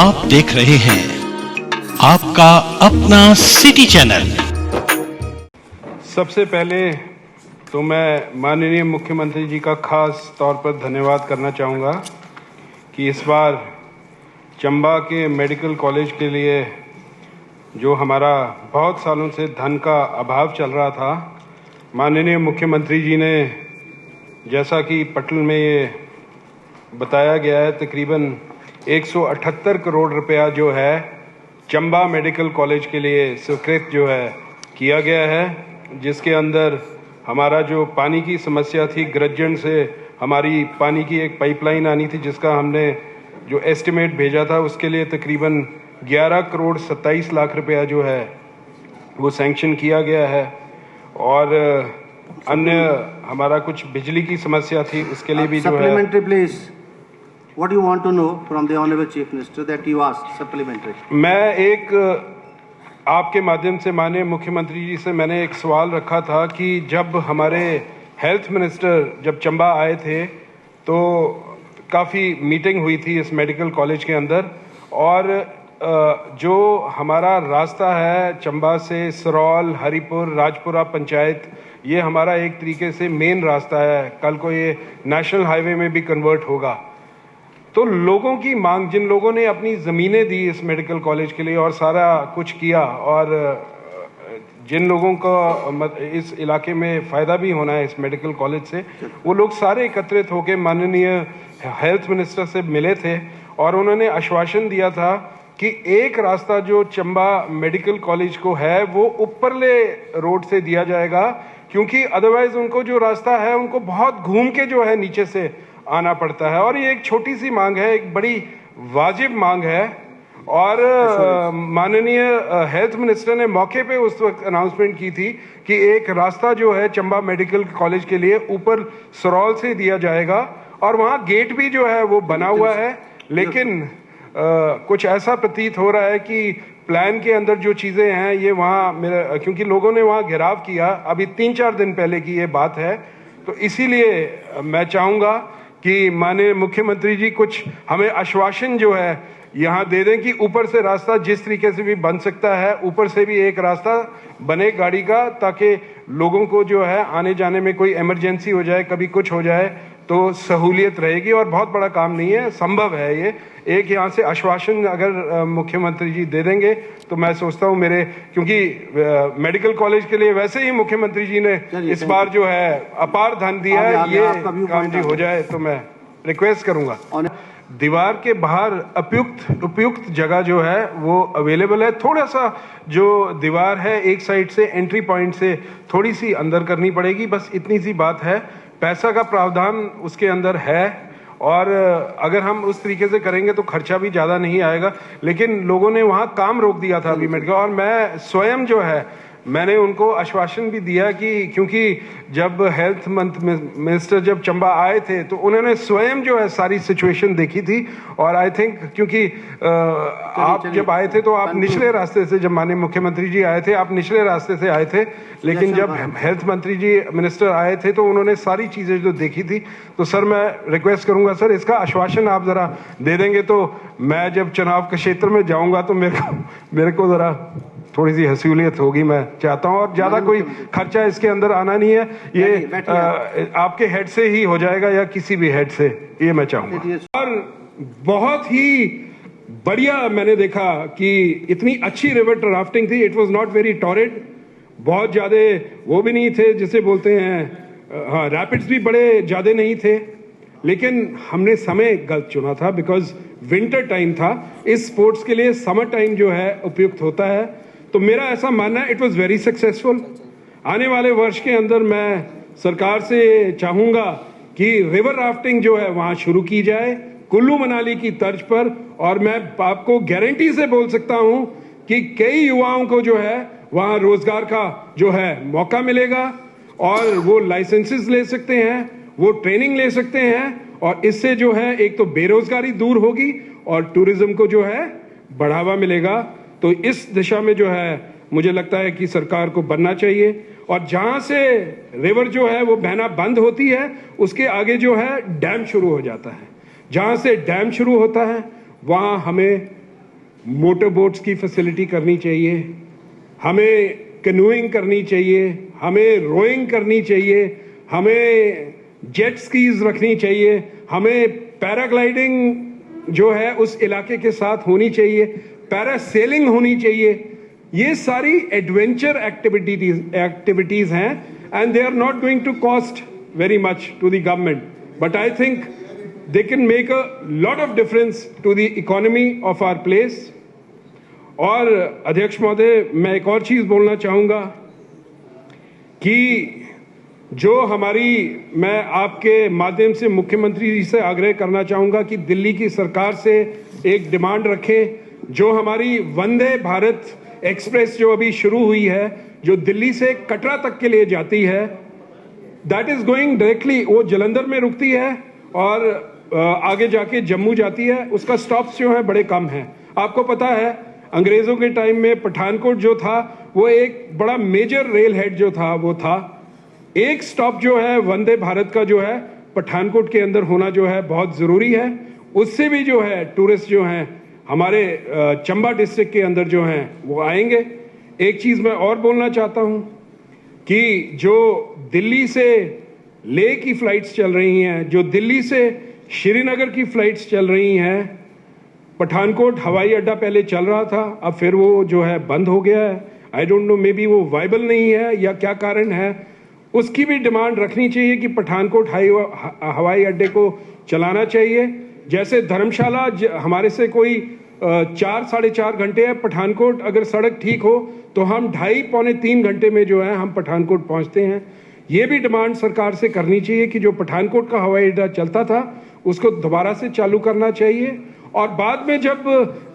आप देख रहे हैं आपका अपना सिटी चैनल। सबसे पहले तो मैं माननीय मुख्यमंत्री जी का खास तौर पर धन्यवाद करना चाहूँगा कि इस बार चंबा के मेडिकल कॉलेज के लिए जो हमारा बहुत सालों से धन का अभाव चल रहा था, माननीय मुख्यमंत्री जी ने, जैसा कि पटल में ये बताया गया है, तकरीबन 178 करोड़ रुपया जो है चंबा मेडिकल कॉलेज के लिए स्वीकृत जो है किया गया है, जिसके अंदर हमारा जो पानी की समस्या थी, ग्रज्जन से हमारी पानी की एक पाइपलाइन आनी थी, जिसका हमने जो एस्टिमेट भेजा था उसके लिए तकरीबन 11 करोड़ 27 लाख रुपया जो है वो सैंक्शन किया गया है। और अन्य हमारा कुछ बिजली की समस्या थी, उसके लिए भी जो है। Supplementary, please. What do you want to know from the Honorable Chief Minister that you asked supplementary? मैं एक आपके माध्यम से माननीय मुख्यमंत्री जी से मैंने एक सवाल रखा था कि जब हमारे हेल्थ मिनिस्टर जब चंबा आए थे तो काफ़ी मीटिंग हुई थी इस मेडिकल कॉलेज के अंदर, और जो हमारा रास्ता है चंबा से सरौल, हरिपुर, राजपुरा पंचायत, ये हमारा एक तरीके से मेन रास्ता है। कल को ये नेशनल हाईवे में भी कन्वर्ट होगा। तो लोगों की मांग, जिन लोगों ने अपनी ज़मीनें दी इस मेडिकल कॉलेज के लिए और सारा कुछ किया, और जिन लोगों को इस इलाके में फ़ायदा भी होना है इस मेडिकल कॉलेज से, वो लोग सारे एकत्रित होकर माननीय हेल्थ मिनिस्टर से मिले थे और उन्होंने आश्वासन दिया था कि एक रास्ता जो चंबा मेडिकल कॉलेज को है वो ऊपरले रोड से दिया जाएगा, क्योंकि अदरवाइज उनको जो रास्ता है उनको बहुत घूम के जो है नीचे से आना पड़ता है। और ये एक छोटी सी मांग है, एक बड़ी वाजिब मांग है। और माननीय हेल्थ मिनिस्टर ने मौके पे उस वक्त अनाउंसमेंट की थी कि एक रास्ता जो है चंबा मेडिकल कॉलेज के लिए ऊपर सरौल से दिया जाएगा, और वहाँ गेट भी जो है वो बना हुआ है। लेकिन कुछ ऐसा प्रतीत हो रहा है कि प्लान के अंदर जो चीज़ें हैं ये वहाँ मेरा, क्योंकि लोगों ने वहाँ घेराव किया, अभी 3-4 दिन पहले की ये बात है, तो इसीलिए मैं चाहूँगा कि माननीय मुख्यमंत्री जी कुछ हमें आश्वासन जो है यहाँ दे दें कि ऊपर से रास्ता जिस तरीके से भी बन सकता है, ऊपर से भी एक रास्ता बने गाड़ी का, ताकि लोगों को जो है आने जाने में कोई इमरजेंसी हो जाए, कभी कुछ हो जाए तो सहूलियत रहेगी। और बहुत बड़ा काम नहीं है, संभव है ये। एक यहाँ से आश्वासन अगर मुख्यमंत्री जी दे देंगे तो मैं सोचता हूँ मेरे, क्योंकि मेडिकल कॉलेज के लिए वैसे ही मुख्यमंत्री जी ने इस बार जो है अपार धन दिया है, ये काम जी हो जाए तो मैं रिक्वेस्ट करूँगा। दीवार के बाहर उपयुक्त जगह जो है वो अवेलेबल है। थोड़ा सा जो दीवार है एक साइड से एंट्री पॉइंट से थोड़ी सी अंदर करनी पड़ेगी, बस इतनी सी बात है। पैसा का प्रावधान उसके अंदर है, और अगर हम उस तरीके से करेंगे तो खर्चा भी ज़्यादा नहीं आएगा। लेकिन लोगों ने वहाँ काम रोक दिया था अभी मेडिकल, और मैं स्वयं जो है मैंने उनको आश्वासन भी दिया कि, क्योंकि जब हेल्थ मिनिस्टर जब चंबा आए थे तो उन्होंने स्वयं जो है सारी सिचुएशन देखी थी। और आई थिंक क्योंकि आप जब आए थे तो आप निचले रास्ते से, जब माननीय मुख्यमंत्री जी आए थे आप निचले रास्ते से आए थे, लेकिन जब हेल्थ मंत्री जी मिनिस्टर आए थे तो उन्होंने सारी चीज़ें जो देखी थी। तो सर मैं रिक्वेस्ट करूंगा सर, इसका आश्वासन आप ज़रा दे देंगे तो मैं जब चुनाव के क्षेत्र में जाऊँगा तो मेरे को ज़रा थोड़ी सी हसूलियत होगी, मैं चाहता हूँ। और ज़्यादा कोई खर्चा इसके अंदर आना नहीं है, ये आपके हेड से ही हो जाएगा या किसी भी हेड से, ये मैं चाहूँगा। और बहुत ही बढ़िया मैंने देखा कि इतनी अच्छी रिवर राफ्टिंग थी। It was not very torrid, बहुत ज़्यादा वो भी नहीं थे जिसे बोलते हैं, हाँ रैपिड्स भी बड़े ज़्यादा नहीं थे, लेकिन हमने समय गलत चुना था बिकॉज विंटर टाइम था। इस स्पोर्ट्स के लिए समर टाइम जो है उपयुक्त होता है। तो मेरा ऐसा मानना है इट वाज वेरी सक्सेसफुल। आने वाले वर्ष के अंदर मैं सरकार से चाहूँगा कि रिवर राफ्टिंग जो है वहाँ शुरू की जाए कुल्लू मनाली की तर्ज पर, और मैं आपको गारंटी से बोल सकता हूँ कि कई युवाओं को जो है वहाँ रोजगार का जो है मौका मिलेगा, और वो लाइसेंसेस ले सकते हैं, वो ट्रेनिंग ले सकते हैं, और इससे जो है एक तो बेरोजगारी दूर होगी और टूरिज्म को जो है बढ़ावा मिलेगा। तो इस दिशा में जो है मुझे लगता है कि सरकार को बनना चाहिए। और जहां से रिवर जो है वो बहना बंद होती है उसके आगे जो है डैम शुरू हो जाता है। जहां से डैम शुरू होता है वहां हमें मोटर बोट्स की फैसिलिटी करनी चाहिए, हमें कैनोइंग करनी चाहिए, हमें रोइंग करनी चाहिए, हमें जेट स्कीज रखनी चाहिए, हमें पैराग्लाइडिंग जो है उस इलाके के साथ होनी चाहिए, पैरासेलिंग होनी चाहिए। ये सारी एडवेंचर एक्टिविटीज हैं and they are not going to cost very much to the government, but I think they can make a lot of difference to the economy of our place. और अध्यक्ष महोदय, मैं एक और चीज बोलना चाहूंगा कि जो मैं आपके माध्यम से मुख्यमंत्री जी से आग्रह करना चाहूंगा कि दिल्ली की सरकार से एक डिमांड रखें, जो हमारी वंदे भारत एक्सप्रेस जो अभी शुरू हुई है, जो दिल्ली से कटरा तक के लिए जाती है, दैट इज गोइंग डायरेक्टली, वो जलंधर में रुकती है और आगे जाके जम्मू जाती है। उसका स्टॉप्स जो है बड़े कम हैं। आपको पता है अंग्रेजों के टाइम में पठानकोट जो था वो एक बड़ा मेजर रेल हेड जो था वो था। एक स्टॉप जो है वंदे भारत का जो है पठानकोट के अंदर होना जो है बहुत जरूरी है। उससे भी जो है टूरिस्ट जो हैं हमारे चंबा डिस्ट्रिक्ट के अंदर जो हैं वो आएंगे। एक चीज मैं और बोलना चाहता हूं कि जो दिल्ली से लेह की फ्लाइट्स चल रही हैं, जो दिल्ली से श्रीनगर की फ्लाइट्स चल रही हैं, पठानकोट हवाई अड्डा पहले चल रहा था, अब फिर वो जो है बंद हो गया है। I don't know, may be वो वाइबल नहीं है या क्या कारण है। उसकी भी डिमांड रखनी चाहिए कि पठानकोट हवाई अड्डे को चलाना चाहिए। जैसे धर्मशाला हमारे से कोई 4-4.5 घंटे है, पठानकोट अगर सड़क ठीक हो तो हम 2.5-3 घंटे में जो है हम पठानकोट पहुंचते हैं। ये भी डिमांड सरकार से करनी चाहिए कि जो पठानकोट का हवाई अड्डा चलता था उसको दोबारा से चालू करना चाहिए। और बाद में जब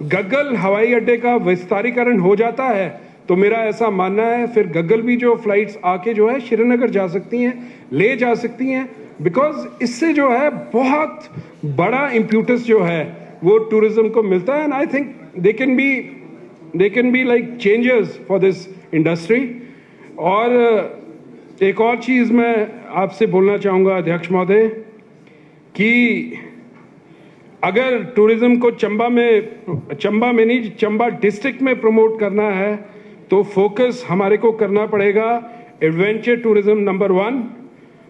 गग्गल हवाई अड्डे का विस्तारीकरण हो जाता है तो मेरा ऐसा मानना है फिर गग्गल भी जो फ्लाइट्स आके जो है श्रीनगर जा सकती हैं, ले जा सकती हैं, बिकॉज इससे जो है बहुत बड़ा इम्प्यूटस जो है वो टूरिज्म को मिलता है। And I think they can be like changers for this industry. और एक और चीज मैं आपसे बोलना चाहूंगा अध्यक्ष महोदय कि अगर टूरिज्म को चंबा में नहीं, चंबा डिस्ट्रिक्ट में प्रमोट करना है तो फोकस हमारे को करना पड़ेगा एडवेंचर टूरिज्म नंबर 1।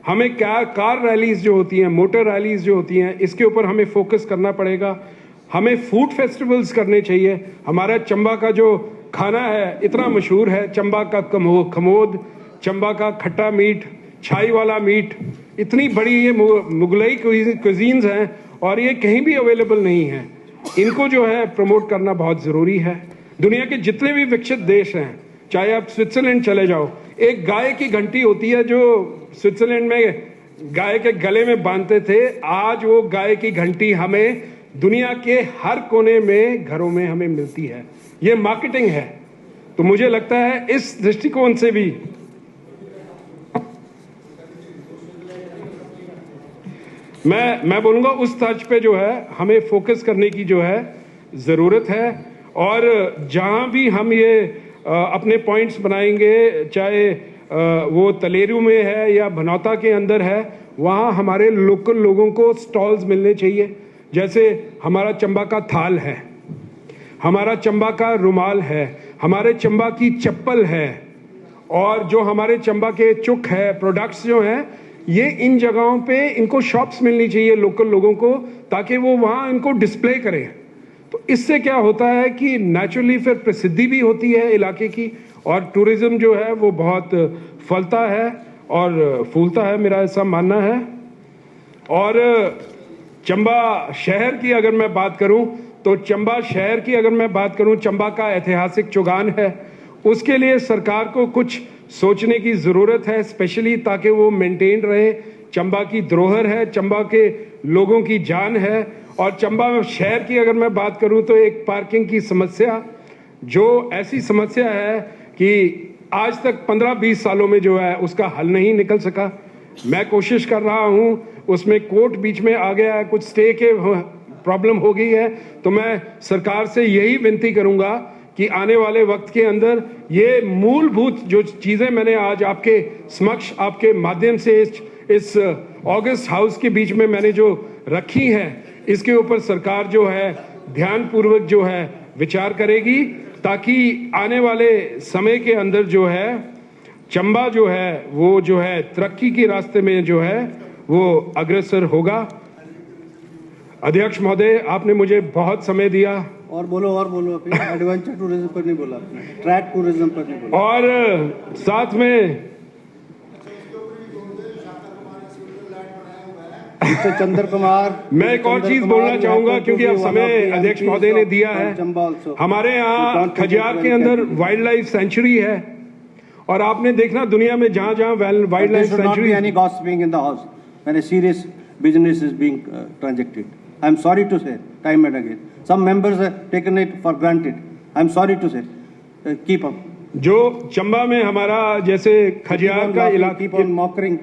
हमें कार रैलीज जो होती हैं, मोटर रैलीज जो होती हैं, इसके ऊपर हमें फोकस करना पड़ेगा। हमें फूड फेस्टिवल्स करने चाहिए। हमारा चंबा का जो खाना है इतना मशहूर है, चंबा का खमोद, चंबा का खट्टा मीट, छाई वाला मीट, इतनी बड़ी ये मुगलई क्विजीन्स हैं और ये कहीं भी अवेलेबल नहीं है। इनको जो है प्रमोट करना बहुत जरूरी है। दुनिया के जितने भी विकसित देश हैं, चाहे आप स्विट्जरलैंड चले जाओ, एक गाय की घंटी होती है जो स्विट्जरलैंड में गाय के गले में बांधते थे। आज वो गाय की घंटी हमें दुनिया के हर कोने में घरों में हमें मिलती है। ये मार्केटिंग है। तो मुझे लगता है इस दृष्टिकोण से भी मैं बोलूंगा उस तर्ज पे जो है हमें फोकस करने की जो है जरूरत है। और जहां भी हम ये अपने पॉइंट्स बनाएंगे, चाहे वो तलेरू में है या भनौता के अंदर है, वहां हमारे लोकल लोगों को स्टॉल्स मिलने चाहिए। जैसे हमारा चंबा का थाल है, हमारा चंबा का रुमाल है, हमारे चंबा की चप्पल है, और जो हमारे चंबा के चुक है, प्रोडक्ट्स जो हैं, ये इन जगहों पे इनको शॉप्स मिलनी चाहिए लोकल लोगों को, ताकि वो वहाँ इनको डिस्प्ले करें। तो इससे क्या होता है कि नेचुरली फिर प्रसिद्धि भी होती है इलाके की, और टूरिज्म जो है वो बहुत फलता है और फूलता है, मेरा ऐसा मानना है। और चंबा शहर की अगर मैं बात करूं तो चंबा शहर की अगर मैं बात करूं, चंबा का ऐतिहासिक चुगान है, उसके लिए सरकार को कुछ सोचने की जरूरत है, स्पेशली ताकि वो मेंटेन रहे। चंबा की धरोहर है, चंबा के लोगों की जान है। और चंबा शहर की अगर मैं बात करूं तो एक पार्किंग की समस्या, जो ऐसी समस्या है कि आज तक 15-20 सालों में जो है उसका हल नहीं निकल सका। मैं कोशिश कर रहा हूं, उसमें कोर्ट बीच में आ गया है, कुछ स्टे के प्रॉब्लम हो गई है। तो मैं सरकार से यही विनती करूंगा कि आने वाले वक्त के अंदर ये मूलभूत जो चीजें मैंने आज आपके समक्ष आपके माध्यम से इस ऑगस्ट हाउस के बीच में मैंने जो रखी हैं, इसके ऊपर सरकार जो है ध्यानपूर्वक जो है विचार करेगी, ताकि आने वाले समय के अंदर जो है चंबा जो है वो जो है तरक्की के रास्ते में जो है वो अग्रसर होगा। अध्यक्ष महोदय, आपने मुझे बहुत समय दिया और बोलो अभी एडवेंचर टूरिज्म पर नहीं बोला आपने, ट्रैक टूरिज्म पर नहीं बोला, और साथ में मिस्टर चंद्र कुमार। मैं एक और चीज बोलना चाहूंगा, क्योंकि अब समय अध्यक्ष महोदय ने दिया है। हमारे यहाँ खजियार के अंदर वाइल्ड लाइफ सेंचुरी है, और आपने देखना दुनिया में जहां जहां wild life sanctuary any gossiping in the house when a serious business is being transacted. I am sorry to say, time and again, some members have taken it for granted. I am sorry to say, keep up. जो चंबा में हमारा जैसे खजियार का इलाका, keep on mocking.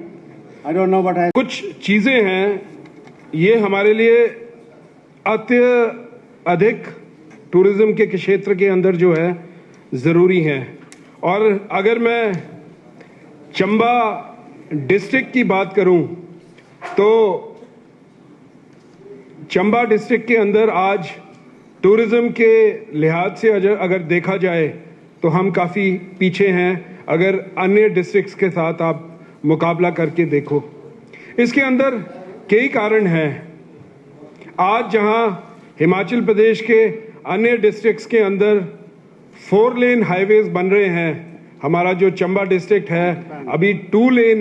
I don't know what I. कुछ चीजें हैं, ये हमारे लिए अत्यधिक टूरिज्म के क्षेत्र के अंदर जो है जरूरी है। और अगर मैं चंबा डिस्ट्रिक्ट की बात करूं तो चंबा डिस्ट्रिक्ट के अंदर आज टूरिज्म के लिहाज से अगर देखा जाए तो हम काफ़ी पीछे हैं, अगर अन्य डिस्ट्रिक्ट्स के साथ आप मुकाबला करके देखो। इसके अंदर कई कारण हैं। आज जहां हिमाचल प्रदेश के अन्य डिस्ट्रिक्ट्स के अंदर 4 लेन हाईवेज बन रहे हैं, हमारा जो चंबा डिस्ट्रिक्ट है अभी 2 लेन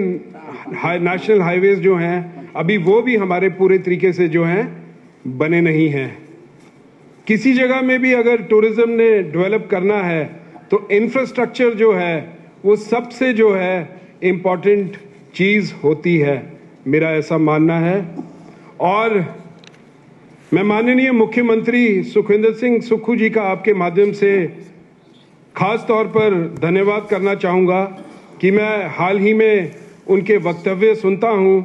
नेशनल हाईवेज जो हैं अभी वो भी हमारे पूरे तरीके से जो हैं बने नहीं हैं। किसी जगह में भी अगर टूरिज्म ने डेवलप करना है तो इंफ्रास्ट्रक्चर जो है वो सबसे जो है इम्पोर्टेंट चीज़ होती है, मेरा ऐसा मानना है। और मैं माननीय मुख्यमंत्री सुखविंदर सिंह सुक्खू जी का आपके माध्यम से खास तौर पर धन्यवाद करना चाहूँगा कि मैं हाल ही में उनके वक्तव्य सुनता हूँ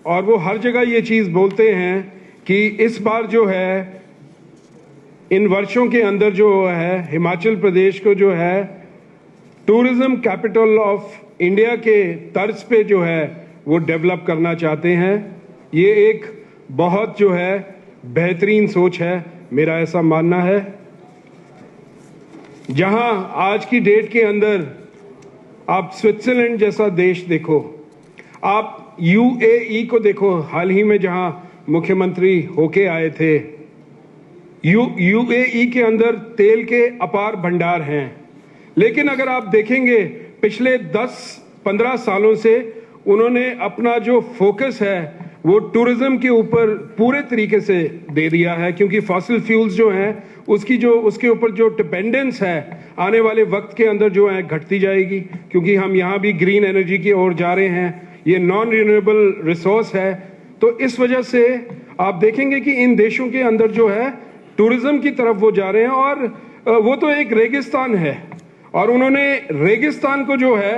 और वो हर जगह ये चीज़ बोलते हैं कि इस बार जो है इन वर्षों के अंदर जो है हिमाचल प्रदेश को जो है टूरिज्म कैपिटल ऑफ इंडिया के तर्ज पे जो है वो डेवलप करना चाहते हैं। ये एक बहुत जो है बेहतरीन सोच है, मेरा ऐसा मानना है। जहां आज की डेट के अंदर आप स्विट्जरलैंड जैसा देश देखो, आप यूएई को देखो, हाल ही में जहां मुख्यमंत्री होके आए थे, यूएई के अंदर तेल के अपार भंडार हैं। लेकिन अगर आप देखेंगे पिछले 10-15 सालों से उन्होंने अपना जो फोकस है वो टूरिज्म के ऊपर पूरे तरीके से दे दिया है, क्योंकि फॉसिल फ्यूल्स जो हैं उसके ऊपर जो डिपेंडेंस है आने वाले वक्त के अंदर जो है घटती जाएगी, क्योंकि हम यहाँ भी ग्रीन एनर्जी की ओर जा रहे हैं, ये नॉन रिन्यूएबल रिसोर्स है। तो इस वजह से आप देखेंगे कि इन देशों के अंदर जो है टूरिज्म की तरफ वो जा रहे हैं, और वो तो एक रेगिस्तान है और उन्होंने रेगिस्तान को जो है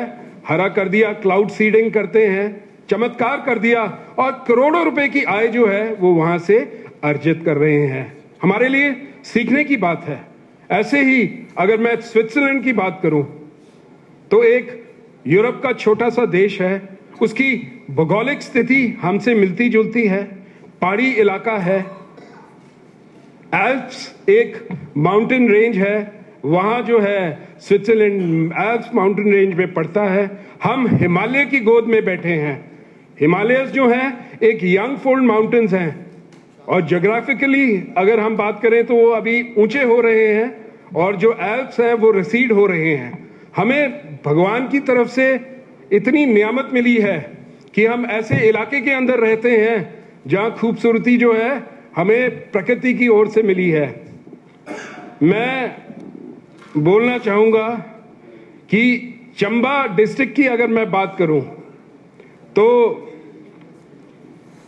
हरा कर दिया, क्लाउड सीडिंग करते हैं, चमत्कार कर दिया और करोड़ों रुपए की आय जो है वो वहां से अर्जित कर रहे हैं। हमारे लिए सीखने की बात है। ऐसे ही अगर मैं स्विट्जरलैंड की बात करूं तो एक यूरोप का छोटा सा देश है, उसकी भौगोलिक स्थिति हमसे मिलती जुलती है, पहाड़ी इलाका है, एल्प्स एक माउंटेन रेंज है, वहां जो है स्विट्जरलैंड एल्प्स माउंटेन रेंज में पड़ता है। हम हिमालय की गोद में बैठे हैं। हिमालयस जो हैं एक यंग फोल्ड माउंटेन्स हैं और ज्योग्राफिकली अगर हम बात करें तो वो अभी ऊंचे हो रहे हैं और जो एल्प्स हैं वो रिसीड हो रहे हैं। हमें भगवान की तरफ से इतनी नियामत मिली है कि हम ऐसे इलाके के अंदर रहते हैं जहां खूबसूरती जो है हमें प्रकृति की ओर से मिली है। मैं बोलना चाहूंगा कि चंबा डिस्ट्रिक्ट की अगर मैं बात करूं तो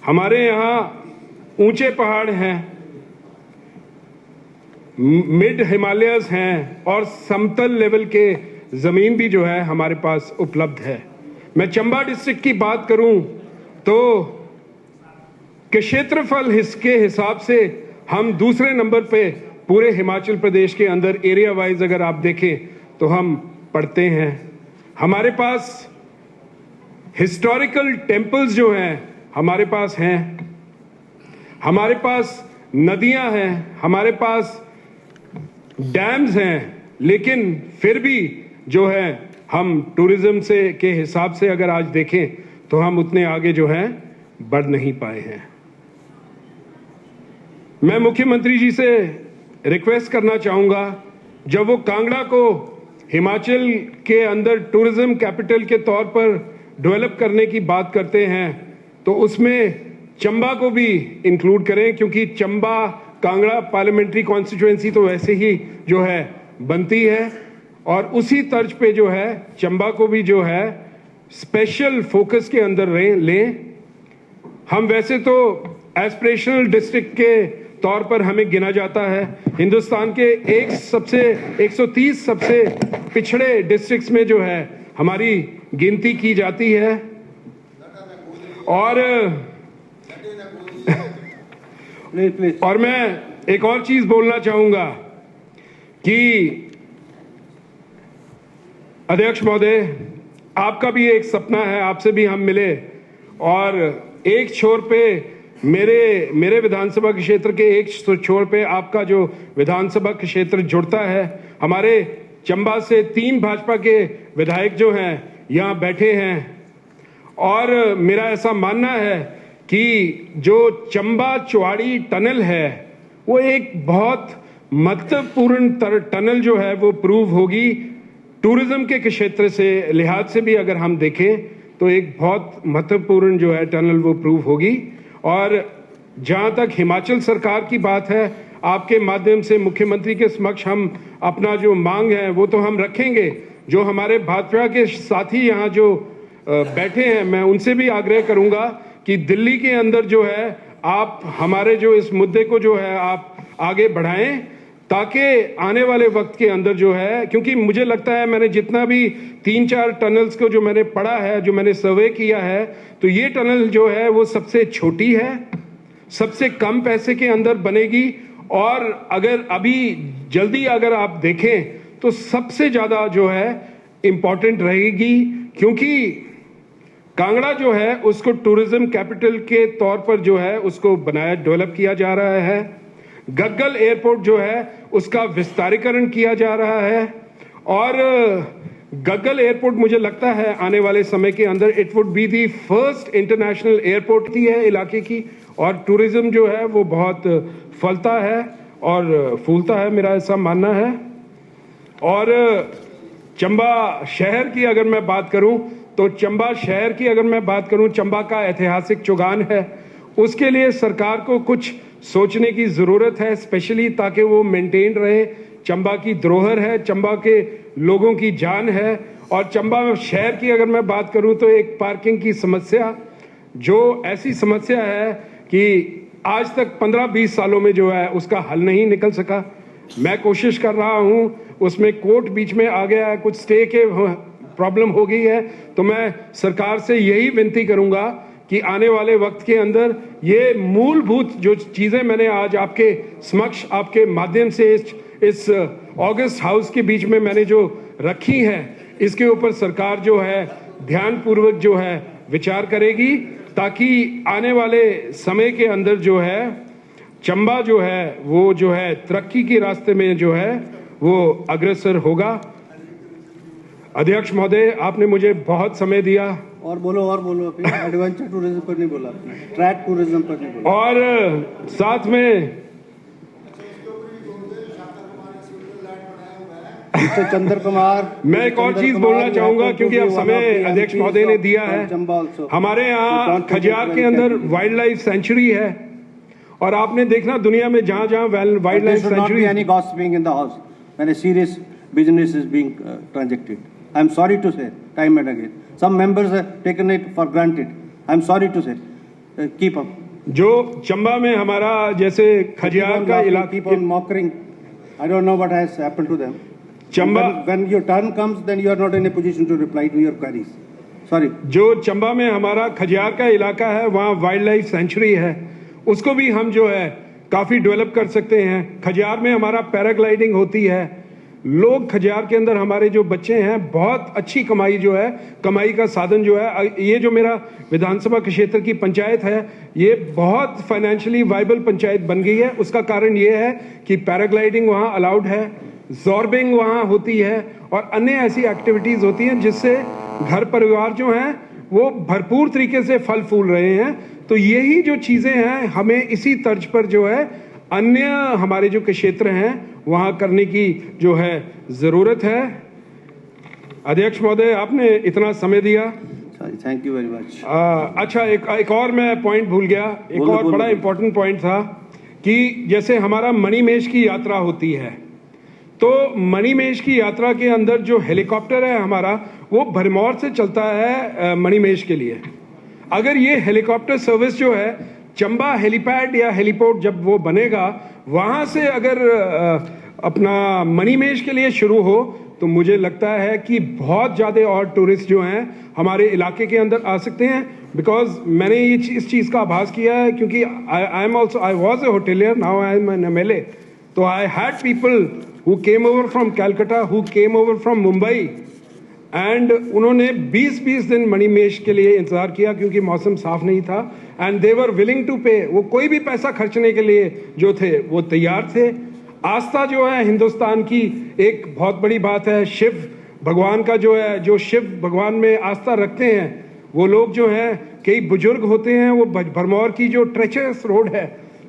हमारे यहाँ ऊंचे पहाड़ हैं, मिड हिमालयस हैं और समतल लेवल के जमीन भी जो है हमारे पास उपलब्ध है। मैं चंबा डिस्ट्रिक्ट की बात करूं तो क्षेत्रफल के हिसाब से हम दूसरे नंबर पे पूरे हिमाचल प्रदेश के अंदर एरिया वाइज अगर आप देखें तो हम पढ़ते हैं। हमारे पास हिस्टोरिकल टेम्पल्स जो हैं हमारे पास हैं, हमारे पास नदियां हैं, हमारे पास डैम्स हैं, लेकिन फिर भी जो है हम टूरिज्म से के हिसाब से अगर आज देखें तो हम उतने आगे जो है बढ़ नहीं पाए हैं। मैं मुख्यमंत्री जी से रिक्वेस्ट करना चाहूंगा, जब वो कांगड़ा को हिमाचल के अंदर टूरिज्म कैपिटल के तौर पर डेवलप करने की बात करते हैं तो उसमें चंबा को भी इंक्लूड करें, क्योंकि चंबा कांगड़ा पार्लियामेंट्री कॉन्स्टिट्यूएंसी तो वैसे ही जो है बनती है और उसी तर्ज पे जो है चंबा को भी जो है स्पेशल फोकस के अंदर लें। हम वैसे तो एस्पिरेशनल डिस्ट्रिक्ट के तौर पर हमें गिना जाता है, हिंदुस्तान के 130 सबसे पिछड़े डिस्ट्रिक्ट्स में जो है हमारी गिनती की जाती है। और और मैं एक और चीज बोलना चाहूंगा कि अध्यक्ष महोदय, आपका भी एक सपना है, आपसे भी हम मिले और एक छोर पे मेरे विधानसभा क्षेत्र के एक छोर पे आपका जो विधानसभा क्षेत्र जुड़ता है। हमारे चंबा से 3 भाजपा के विधायक जो हैं यहाँ बैठे हैं और मेरा ऐसा मानना है कि जो चंबा चुवाड़ी टनल है वो एक बहुत महत्वपूर्ण टनल जो है वो प्रूव होगी। टूरिज्म के क्षेत्र से लिहाज से भी अगर हम देखें तो एक बहुत महत्वपूर्ण जो है टनल वो प्रूव होगी। और जहां तक हिमाचल सरकार की बात है, आपके माध्यम से मुख्यमंत्री के समक्ष हम अपना जो मांग है वो तो हम रखेंगे। जो हमारे भाजपा के साथी यहाँ जो बैठे हैं, मैं उनसे भी आग्रह करूंगा कि दिल्ली के अंदर जो है आप हमारे जो इस मुद्दे को जो है आप आगे बढ़ाएं, ताकि आने वाले वक्त के अंदर जो है, क्योंकि मुझे लगता है मैंने जितना भी 3-4 टनल्स को जो मैंने पढ़ा है, जो मैंने सर्वे किया है, तो ये टनल जो है वो सबसे छोटी है, सबसे कम पैसे के अंदर बनेगी और अगर अभी जल्दी अगर आप देखें तो सबसे ज्यादा जो है इंपॉर्टेंट रहेगी, क्योंकि कांगड़ा जो है उसको टूरिज्म कैपिटल के तौर पर जो है उसको बनाया डेवलप किया जा रहा है। गग्गल एयरपोर्ट जो है उसका विस्तारीकरण किया जा रहा है और गग्गल एयरपोर्ट मुझे लगता है आने वाले समय के अंदर it would be the first international airport ही है इलाके की और टूरिज्म जो है वो बहुत फलता है और फूलता है, मेरा ऐसा मानना है। और चंबा शहर की अगर मैं बात करूं तो चंबा शहर की अगर मैं बात करूं, चंबा का ऐतिहासिक चुगान है, उसके लिए सरकार को कुछ सोचने की जरूरत है, स्पेशली ताकि वो मेंटेन रहे। चंबा की धरोहर है, चंबा के लोगों की जान है। और चंबा शहर की अगर मैं बात करूं तो एक पार्किंग की समस्या जो ऐसी समस्या है कि आज तक 15-20 सालों में जो है उसका हल नहीं निकल सका। मैं कोशिश कर रहा हूं, उसमें कोर्ट बीच में आ गया है, कुछ स्टे के प्रॉब्लम हो गई है, तो मैं सरकार से यही विनती करूंगा कि आने वाले वक्त के अंदर ये मूलभूत जो चीजें मैंने आज आपके समक्ष आपके माध्यम से इस ऑगस्ट हाउस के बीच में मैंने जो रखी हैं, इसके ऊपर सरकार जो है ध्यानपूर्वक जो है विचार करेगी, ताकि आने वाले समय के अंदर जो है चंबा जो है वो जो है तरक्की के रास्ते में जो है वो अग्रसर होगा। अध्यक्ष महोदय, आपने मुझे बहुत समय दिया। और बोलो एडवेंचर टूरिज्म पर नहीं बोला आपने, ट्रैक टूरिज्म पर नहीं बोला। और साथ में चंद्र कुमार, मैं एक और चीज बोलना चाहूंगा, क्योंकि अब समय अध्यक्ष महोदय ने दिया है। हमारे यहाँ खजियार के अंदर वाइल्ड लाइफ सेंचुरी है और आपने देखना दुनिया में जहां जहां wild life sanctuary any gossiping in the house when a serious business is being transacted. I am sorry to say, time and again. Some members have taken it for granted. I am sorry to say. Keep up. जो चंबा में हमारा जैसे खजियार का इलाका, keep on mocking. I don't know what has happened to them. Chamba, when your turn comes, then you are not in a position to reply to your queries. Sorry. जो चंबा में हमारा खजियार का इलाका है, वहाँ वाइल्ड लाइफ सेंचुरी है, उसको भी हम जो है काफी डेवलप कर सकते हैं। खजियार में हमारा पैराग्लाइडिंग होती है, लोग खजियार के अंदर हमारे जो बच्चे हैं बहुत अच्छी कमाई जो है, कमाई का साधन जो है, ये जो मेरा विधानसभा क्षेत्र की पंचायत है ये बहुत फाइनेंशियली वाइबल पंचायत बन गई है। उसका कारण ये है कि पैराग्लाइडिंग वहाँ अलाउड है। जॉर्बिंग वहाँ होती है और अन्य ऐसी एक्टिविटीज़ होती हैं जिससे घर परिवार जो हैं वो भरपूर तरीके से फल फूल रहे हैं। तो यही जो चीज़ें हैं हमें इसी तर्ज पर जो है अन्य हमारे जो क्षेत्र हैं वहाँ करने की जो है ज़रूरत है। अध्यक्ष महोदय, आपने इतना समय दिया, थैंक यू वेरी मच। अच्छा, एक और मैं पॉइंट भूल गया। एक और बड़ा इंपॉर्टेंट पॉइंट था कि जैसे हमारा मणिमेश की यात्रा होती है, तो मणिमेश की यात्रा के अंदर जो हेलीकॉप्टर है हमारा, वो भरमौर से चलता है मणिमेश के लिए। अगर ये हेलीकॉप्टर सर्विस जो है चंबा हेलीपैड या हेलीपोर्ट जब वो बनेगा, वहाँ से अगर अपना मणिमेश के लिए शुरू हो, तो मुझे लगता है कि बहुत ज़्यादा और टूरिस्ट जो हैं हमारे इलाके के अंदर आ सकते हैं। बिकॉज मैंने ये इस चीज़ का आभास किया है, क्योंकि I was a hotelier, now I am an MLA। तो I had people who came over from Calcutta, who came over from Mumbai, and उन्होंने 20-20 दिन मणिमेश के लिए इंतज़ार किया क्योंकि मौसम साफ नहीं था। And they were willing to pay, वो कोई भी पैसा खर्चने के लिए जो थे वो तैयार थे। आस्था जो है हिंदुस्तान की एक बहुत बड़ी बात है। शिव भगवान का जो है, जो शिव भगवान में आस्था रखते हैं वो लोग जो हैं, कई बुजुर्ग होते हैं, वो भरमौर की जो ट्रेचरस रोड है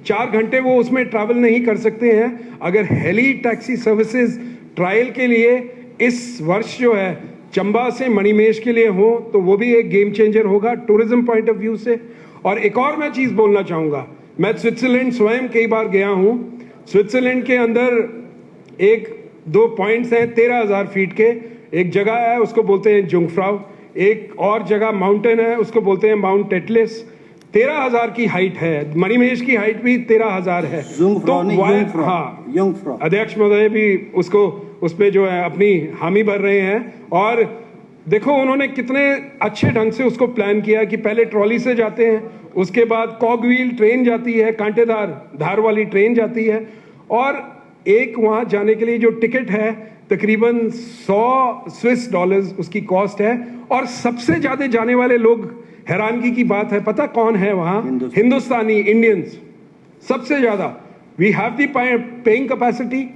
4 घंटे वो उसमें ट्रैवल नहीं कर सकते हैं। अगर हेली टैक्सी सर्विसेज ट्रायल के लिए इस वर्ष जो है चंबा से मणिमेश के लिए हो, तो वो भी एक गेम चेंजर होगा टूरिज्म पॉइंट ऑफ व्यू से। और एक और मैं चीज़ बोलना चाहूँगा, मैं स्विट्जरलैंड स्वयं कई बार गया हूँ। स्विट्जरलैंड के अंदर 1-2 पॉइंट्स हैं 13,000 फीट के। एक जगह है उसको बोलते हैं जुंगफ्राउ, एक और जगह माउंटेन है उसको बोलते हैं माउंट एटलस। 13,000 की हाइट है, मणिमेश की हाइट भी 13,000 है। हाँ, अध्यक्ष महोदय भी उसको उस पे जो है अपनी हामी भर रहे हैं। और देखो उन्होंने कितने अच्छे ढंग से उसको प्लान किया कि पहले ट्रॉली से जाते हैं, उसके बाद कॉग व्हील ट्रेन जाती है, कांटेदार धार वाली ट्रेन जाती है, और एक वहाँ जाने के लिए जो टिकट है तकरीबन $100 उसकी कॉस्ट है। और सबसे ज़्यादा जाने वाले लोग, हैरानगी की बात है, पता कौन है वहाँ? हिंदुस्तानी, इंडियंस सबसे ज़्यादा। We have the paying capacity,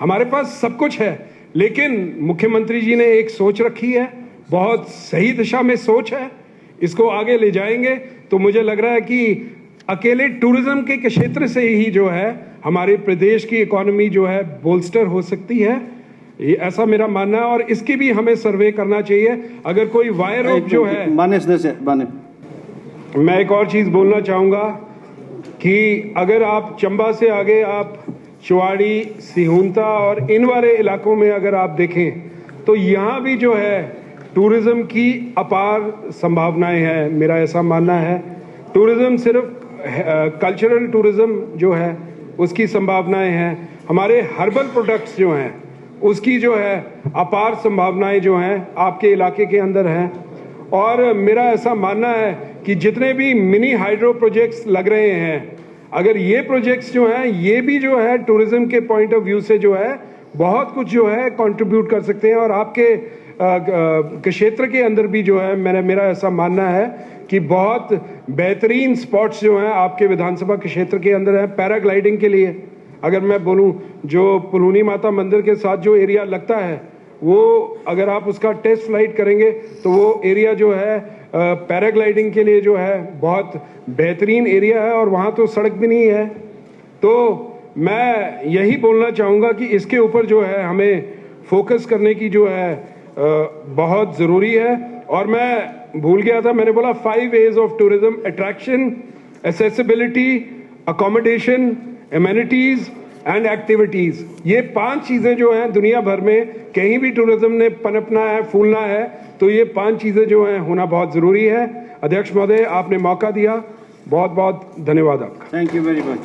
हमारे पास सब कुछ है, लेकिन मुख्यमंत्री जी ने एक सोच रखी है, बहुत सही दिशा में सोच है, इसको आगे ले जाएंगे। तो मुझे लग रहा है कि अकेले टूरिज्म के क्षेत्र से ही जो है हमारे प्रदेश की इकोनॉमी जो है बोल्स्टर हो सकती है, ये ऐसा मेरा मानना है। और इसकी भी हमें सर्वे करना चाहिए। अगर कोई वायर रोड जो है, मैं एक और चीज़ बोलना चाहूँगा कि अगर आप चंबा से आगे आप चुवाड़ी, सिहुंता और इन वाले इलाकों में अगर आप देखें, तो यहाँ भी जो है टूरिज्म की अपार संभावनाएं हैं, मेरा ऐसा मानना है। टूरिज्म सिर्फ कल्चरल टूरिज्म जो है उसकी संभावनाएं हैं, हमारे हर्बल प्रोडक्ट्स जो हैं उसकी जो है अपार संभावनाएं जो हैं आपके इलाके के अंदर हैं। और मेरा ऐसा मानना है कि जितने भी मिनी हाइड्रो प्रोजेक्ट्स लग रहे हैं, अगर ये प्रोजेक्ट्स जो हैं ये भी जो है टूरिज्म के पॉइंट ऑफ व्यू से जो है बहुत कुछ जो है कंट्रीब्यूट कर सकते हैं। और आपके क्षेत्र के अंदर भी जो है मेरा ऐसा मानना है कि बहुत बेहतरीन स्पॉट्स जो हैं आपके विधानसभा के क्षेत्र के अंदर हैं। पैराग्लाइडिंग के लिए अगर मैं बोलूं, जो पुलूनी माता मंदिर के साथ जो एरिया लगता है, वो अगर आप उसका टेस्ट फ्लाइट करेंगे तो वो एरिया जो है पैराग्लाइडिंग के लिए जो है बहुत बेहतरीन एरिया है, और वहाँ तो सड़क भी नहीं है। तो मैं यही बोलना चाहूँगा कि इसके ऊपर जो है हमें फोकस करने की जो है बहुत ज़रूरी है। और मैं भूल गया था, मैंने बोला 5 ways of tourism: attraction, accessibility, accommodation, amenities and activities. ये 5 चीज़ें जो हैं दुनिया भर में कहीं भी टूरिज्म ने पनपना है, फूलना है, तो ये 5 चीज़ें जो हैं होना बहुत ज़रूरी है। अध्यक्ष महोदय, आपने मौका दिया, बहुत बहुत धन्यवाद आपका। Thank you very much.